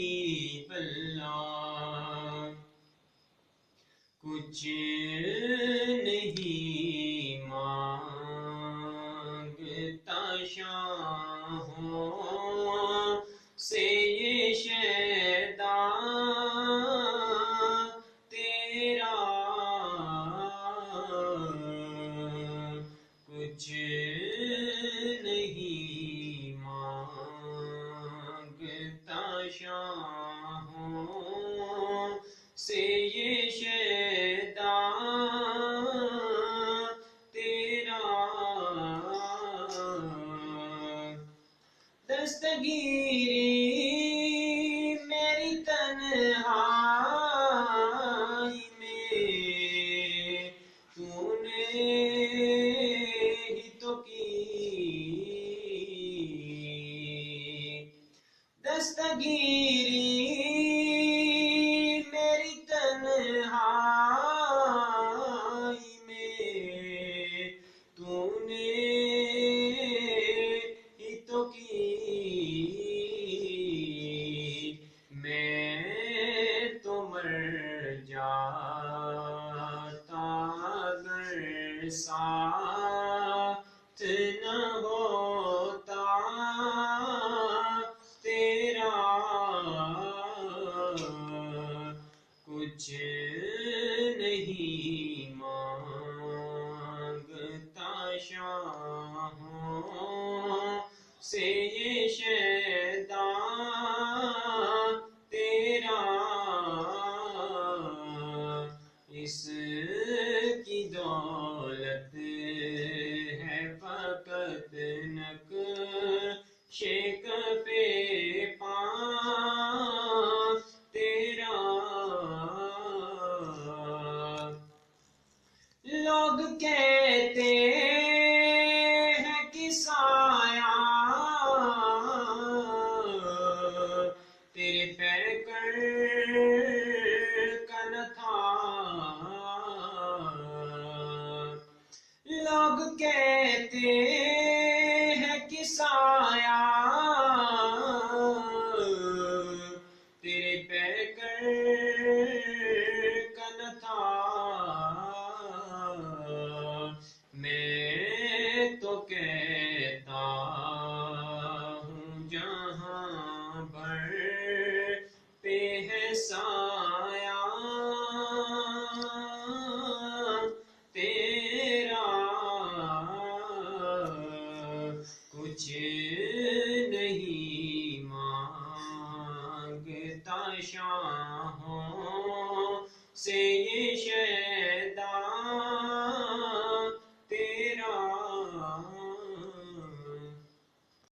حبیب اللہ، کچھ نہیں مانگتا شاہوں سے یہ شیدا تیرا، کچھ نہیں مانگتا شاہوں سے یہ شیدا تیرا، دستگیری میری تنہائی میں تو نے ہی تو کی، دستگیری میری تنہائی میں تو نے ہی تو کی، میں تو مر جاتا اگر ساتھ نہ ہوتا تیرا، کچھ نہیں مانگتا شاہوں سے یہ شیدا تیرا، اس کی دولت ہے فقط نقش کف پا تیرا، لوگ کہتے ہیں کہ سایہ تیرے پیکر کا نہ تھا، لوگ کہتے ہیں کہ سایہ تیرے پیکر کا نہ تھا، میں تو کہتا ہوں جہاں بھر پہ ہے سایہ تیرا، کچھ نہیں مانگتا شاہوں سے